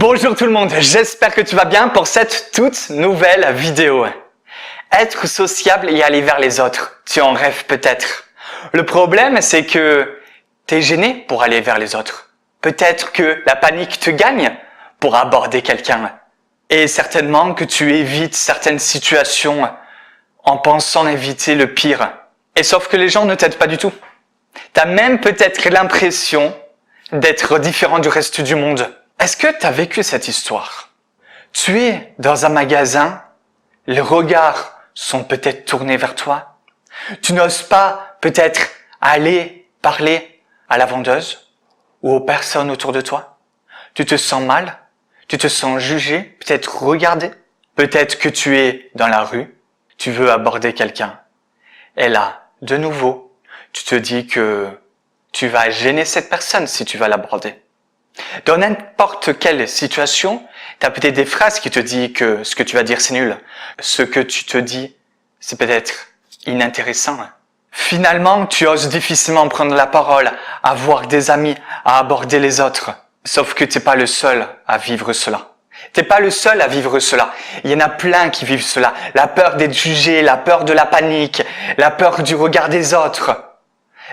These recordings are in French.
Bonjour tout le monde, j'espère que tu vas bien pour cette toute nouvelle vidéo. Être sociable et aller vers les autres, tu en rêves peut-être. Le problème, c'est que tu es gêné pour aller vers les autres. Peut-être que la panique te gagne pour aborder quelqu'un. Et certainement que tu évites certaines situations en pensant éviter le pire. Et sauf que les gens ne t'aident pas du tout. Tu as même peut-être l'impression d'être différent du reste du monde. Est-ce que tu as vécu cette histoire? Tu es dans un magasin, les regards sont peut-être tournés vers toi. Tu n'oses pas peut-être aller parler à la vendeuse ou aux personnes autour de toi. Tu te sens mal, tu te sens jugé, peut-être regardé. Peut-être que tu es dans la rue, tu veux aborder quelqu'un. Et là, de nouveau, tu te dis que tu vas gêner cette personne si tu vas l'aborder. Dans n'importe quelle situation, tu as peut-être des phrases qui te disent que ce que tu vas dire c'est nul. Ce que tu te dis, c'est peut-être inintéressant. Finalement, tu oses difficilement prendre la parole, avoir des amis, à aborder les autres. Sauf que tu n'es pas le seul à vivre cela. Tu n'es pas le seul à vivre cela. Il y en a plein qui vivent cela. La peur d'être jugé, la peur de la panique, la peur du regard des autres,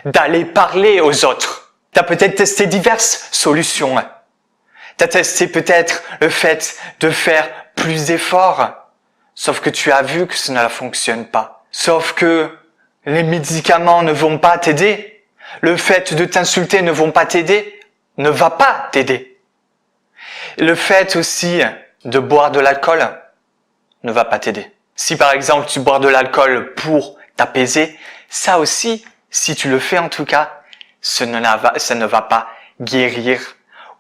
d'aller parler aux autres. Tu as peut-être testé diverses solutions. Tu as testé peut-être le fait de faire plus d'efforts. Sauf que tu as vu que ça ne fonctionne pas. Sauf que les médicaments ne vont pas t'aider. Le fait de t'insulter ne vont pas t'aider. Ne va pas t'aider. Le fait aussi de boire de l'alcool ne va pas t'aider. Si par exemple tu bois de l'alcool pour t'apaiser, ça aussi, si tu le fais en tout cas, ça ne va pas guérir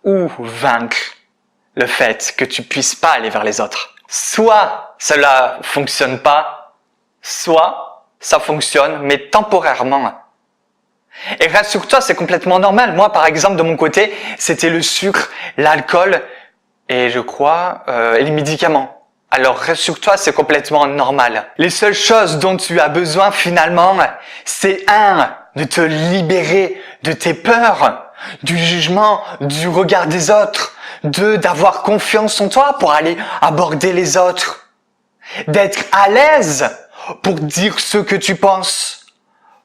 ou vaincre le fait que tu puisses pas aller vers les autres. Soit cela fonctionne pas, soit ça fonctionne, mais temporairement. Et rassure-toi, c'est complètement normal. Moi, par exemple, de mon côté, c'était le sucre, l'alcool et je crois les médicaments. Alors rassure-toi, c'est complètement normal. Les seules choses dont tu as besoin finalement, c'est de te libérer de tes peurs, du jugement, du regard des autres, d'avoir confiance en toi pour aller aborder les autres, d'être à l'aise pour dire ce que tu penses,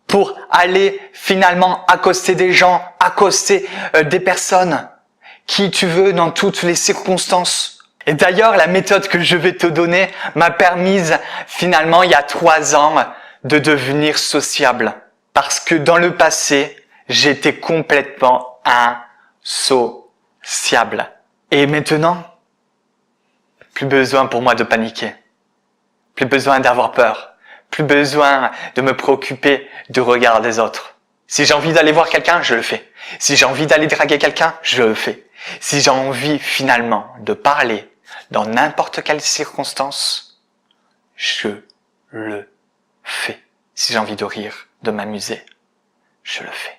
pour aller finalement accoster des gens, accoster des personnes qui tu veux dans toutes les circonstances. Et d'ailleurs, la méthode que je vais te donner m'a permis finalement il y a 3 ans de devenir sociable. Parce que dans le passé, j'étais complètement insociable. Et maintenant, plus besoin pour moi de paniquer. Plus besoin d'avoir peur. Plus besoin de me préoccuper du regard des autres. Si j'ai envie d'aller voir quelqu'un, je le fais. Si j'ai envie d'aller draguer quelqu'un, je le fais. Si j'ai envie finalement de parler dans n'importe quelle circonstance, je le fais. Si j'ai envie de rire, de m'amuser, je le fais.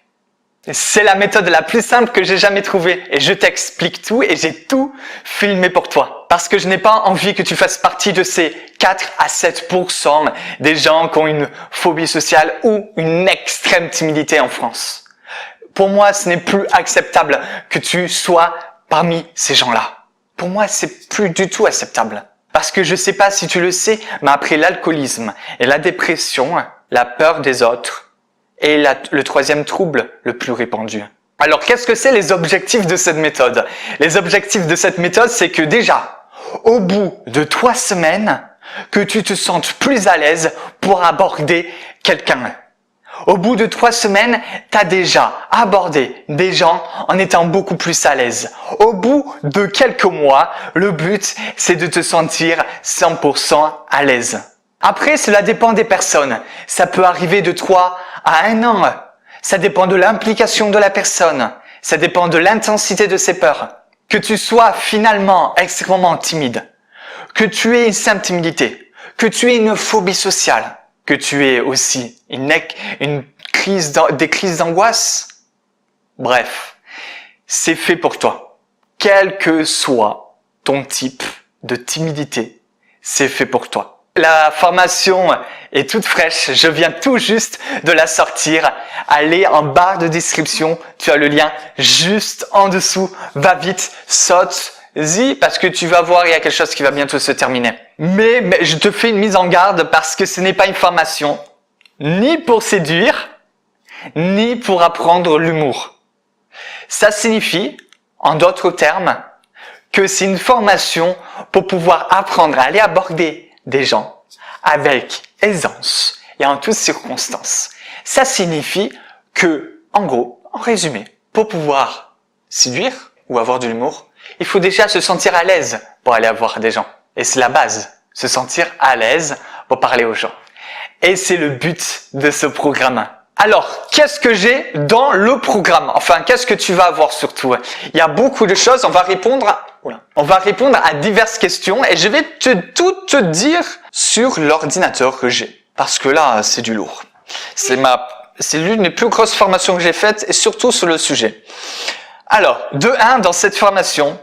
C'est la méthode la plus simple que j'ai jamais trouvée et je t'explique tout et j'ai tout filmé pour toi. Parce que je n'ai pas envie que tu fasses partie de ces 4 à 7% des gens qui ont une phobie sociale ou une extrême timidité en France. Pour moi, ce n'est plus acceptable que tu sois parmi ces gens-là. Pour moi, c'est plus du tout acceptable. Parce que je sais pas si tu le sais, mais après l'alcoolisme et la dépression, la peur des autres est le 3e trouble le plus répandu. Alors, qu'est-ce que c'est les objectifs de cette méthode? Les objectifs de cette méthode, c'est que déjà, au bout de 3 semaines, que tu te sentes plus à l'aise pour aborder quelqu'un. Au bout de 3 semaines, tu as déjà abordé des gens en étant beaucoup plus à l'aise. Au bout de quelques mois, le but, c'est de te sentir 100% à l'aise. Après, cela dépend des personnes. Ça peut arriver de 3 à 1 an. Ça dépend de l'implication de la personne. Ça dépend de l'intensité de ses peurs. Que tu sois finalement extrêmement timide, que tu aies une simple timidité, que tu aies une phobie sociale, que tu aies aussi des crises d'angoisse. Bref, c'est fait pour toi. Quel que soit ton type de timidité, c'est fait pour toi. La formation est toute fraîche, je viens tout juste de la sortir. Allez en barre de description, tu as le lien juste en dessous. Va vite, saute fonce-y parce que tu vas voir, il y a quelque chose qui va bientôt se terminer. Mais je te fais une mise en garde parce que ce n'est pas une formation ni pour séduire, ni pour apprendre l'humour. Ça signifie, en d'autres termes, que c'est une formation pour pouvoir apprendre à aller aborder des gens avec aisance et en toutes circonstances. Ça signifie que, en gros, en résumé, pour pouvoir séduire ou avoir de l'humour, il faut déjà se sentir à l'aise pour aller voir des gens. Et c'est la base, se sentir à l'aise pour parler aux gens. Et c'est le but de ce programme. Alors, qu'est-ce que j'ai dans le programme? Enfin, qu'est-ce que tu vas avoir surtout? Il y a beaucoup de choses, on va répondre à diverses questions et je vais tout te dire sur l'ordinateur que j'ai. Parce que là, c'est du lourd. C'est l'une des plus grosses formations que j'ai faites et surtout sur le sujet. Alors, de 1, dans cette formation,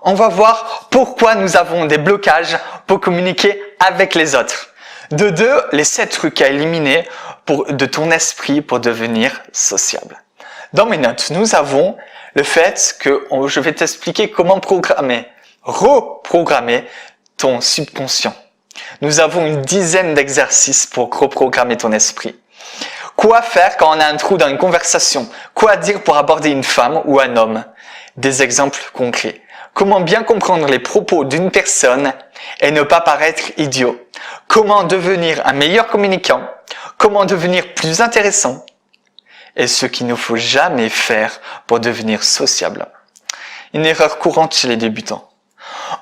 on va voir pourquoi nous avons des blocages pour communiquer avec les autres. De 2, les 7 trucs à éliminer de ton esprit pour devenir sociable. Dans mes notes, nous avons le fait que je vais t'expliquer comment reprogrammer ton subconscient. Nous avons une dizaine d'exercices pour reprogrammer ton esprit. Quoi faire quand on a un trou dans une conversation? Quoi dire pour aborder une femme ou un homme? Des exemples concrets. Comment bien comprendre les propos d'une personne et ne pas paraître idiot? Comment devenir un meilleur communicant? Comment devenir plus intéressant? Et ce qu'il ne faut jamais faire pour devenir sociable. Une erreur courante chez les débutants.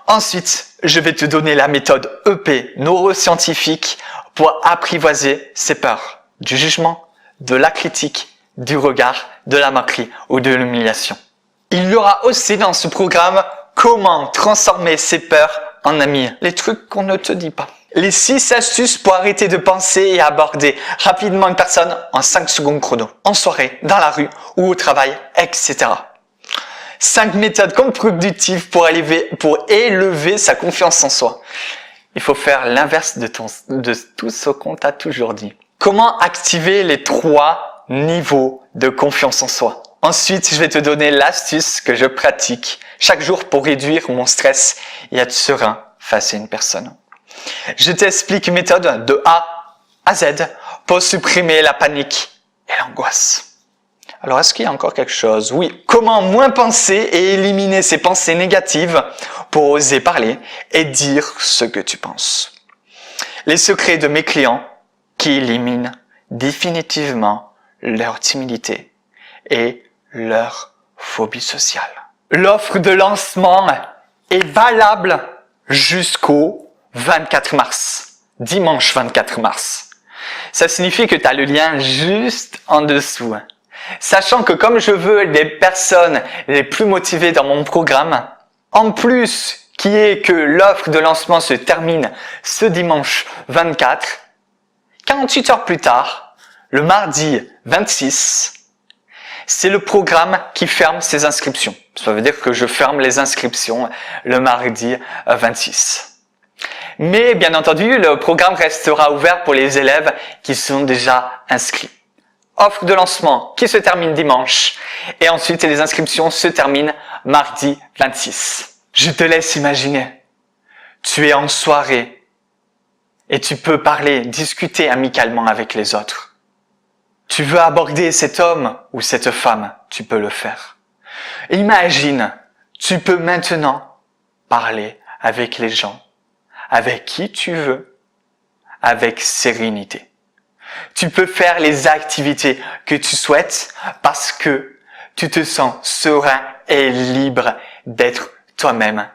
Ensuite, je vais te donner la méthode EP neuroscientifique pour apprivoiser ses peurs. Du jugement, de la critique, du regard, de la moquerie ou de l'humiliation. Il y aura aussi dans ce programme comment transformer ses peurs en amis. Les trucs qu'on ne te dit pas. Les 6 astuces pour arrêter de penser et aborder rapidement une personne en 5 secondes chrono. En soirée, dans la rue ou au travail, etc. 5 méthodes productives pour élever sa confiance en soi. Il faut faire l'inverse de tout ce qu'on t'a toujours dit. Comment activer les 3 niveaux de confiance en soi? Ensuite, je vais te donner l'astuce que je pratique chaque jour pour réduire mon stress et être serein face à une personne. Je t'explique une méthode de A à Z pour supprimer la panique et l'angoisse. Alors, est-ce qu'il y a encore quelque chose? Oui. Comment moins penser et éliminer ces pensées négatives pour oser parler et dire ce que tu penses? Les secrets de mes clients qui éliminent définitivement leur timidité et leur phobie sociale. L'offre de lancement est valable jusqu'au 24 mars, dimanche 24 mars. Ça signifie que tu as le lien juste en dessous. Sachant que comme je veux les personnes les plus motivées dans mon programme, en plus qui est que l'offre de lancement se termine ce dimanche 24, 48 heures plus tard, le mardi 26, c'est le programme qui ferme ses inscriptions. Ça veut dire que je ferme les inscriptions le mardi 26. Mais bien entendu, le programme restera ouvert pour les élèves qui sont déjà inscrits. Offre de lancement qui se termine dimanche et ensuite les inscriptions se terminent mardi 26. Je te laisse imaginer. Tu es en soirée et tu peux discuter amicalement avec les autres. Tu veux aborder cet homme ou cette femme, tu peux le faire. Imagine, tu peux maintenant parler avec les gens, avec qui tu veux, avec sérénité. Tu peux faire les activités que tu souhaites parce que tu te sens serein et libre d'être toi-même.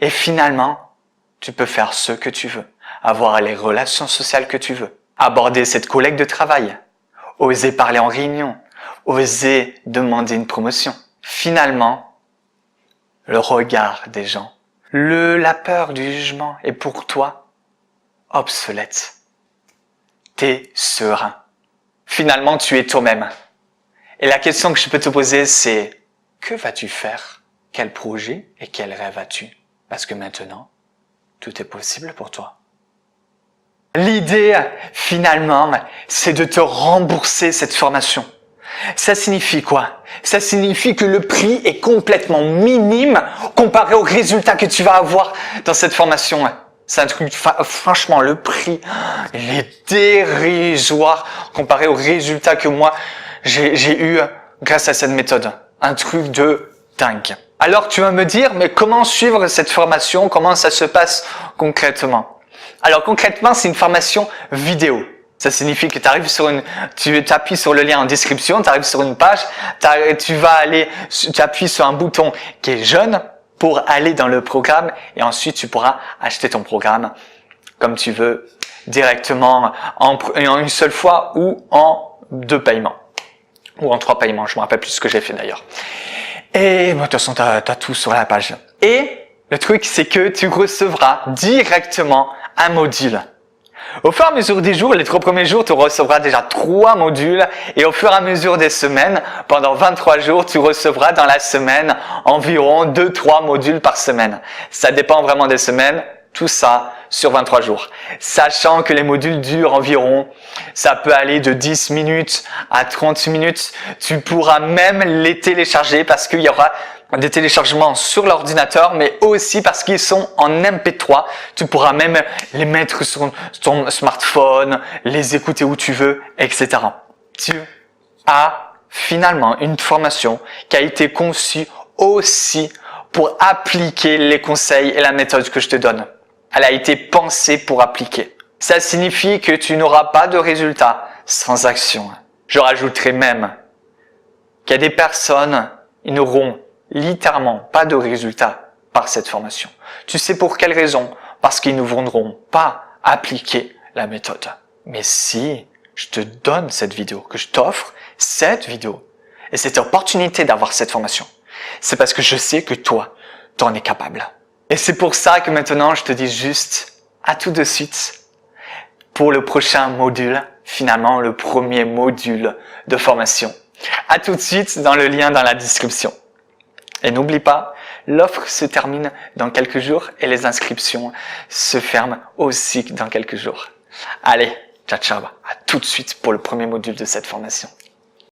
Et finalement, tu peux faire ce que tu veux, avoir les relations sociales que tu veux, aborder cette collègue de travail, oser parler en réunion, oser demander une promotion. Finalement, le regard des gens, la peur du jugement est pour toi obsolète. T'es serein. Finalement, tu es toi-même. Et la question que je peux te poser, c'est que vas-tu faire? Quel projet et quel rêve as-tu? Parce que maintenant, tout est possible pour toi. L'idée, finalement, c'est de te rembourser cette formation. Ça signifie quoi? Ça signifie que le prix est complètement minime comparé aux résultats que tu vas avoir dans cette formation. C'est un truc, franchement, le prix, il est dérisoire comparé aux résultats que moi, j'ai eu grâce à cette méthode. Un truc de dingue. Alors, tu vas me dire, mais comment suivre cette formation? Comment ça se passe concrètement? Alors, concrètement, c'est une formation vidéo. Ça signifie que tu appuies sur le lien en description, tu arrives sur une page, tu appuies sur un bouton qui est jaune pour aller dans le programme et ensuite tu pourras acheter ton programme comme tu veux directement en une seule fois ou en 2 paiements ou en 3 paiements. Je me rappelle plus ce que j'ai fait d'ailleurs. Et de toute façon, t'as tout sur la page. Et le truc, c'est que tu recevras directement un module. Au fur et à mesure des jours, les 3 premiers jours, tu recevras déjà 3 modules et au fur et à mesure des semaines, pendant 23 jours, tu recevras dans la semaine environ 2-3 modules par semaine. Ça dépend vraiment des semaines, tout ça sur 23 jours. Sachant que les modules durent environ, ça peut aller de 10 minutes à 30 minutes. Tu pourras même les télécharger parce qu'il y aura des téléchargements sur l'ordinateur, mais aussi parce qu'ils sont en MP3. Tu pourras même les mettre sur ton smartphone, les écouter où tu veux, etc. Tu as finalement une formation qui a été conçue aussi pour appliquer les conseils et la méthode que je te donne. Elle a été pensée pour appliquer. Ça signifie que tu n'auras pas de résultat sans action. Je rajouterai même qu'il y a des personnes, ils n'auront littéralement pas de résultat par cette formation. Tu sais pour quelle raison? Parce qu'ils ne voudront pas appliquer la méthode. Mais si je te donne cette vidéo, que je t'offre cette vidéo et cette opportunité d'avoir cette formation, c'est parce que je sais que toi, tu en es capable. Et c'est pour ça que maintenant, je te dis juste à tout de suite pour le prochain module, finalement le premier module de formation. À tout de suite dans le lien dans la description. Et n'oublie pas, l'offre se termine dans quelques jours et les inscriptions se ferment aussi dans quelques jours. Allez, ciao ciao, à tout de suite pour le premier module de cette formation.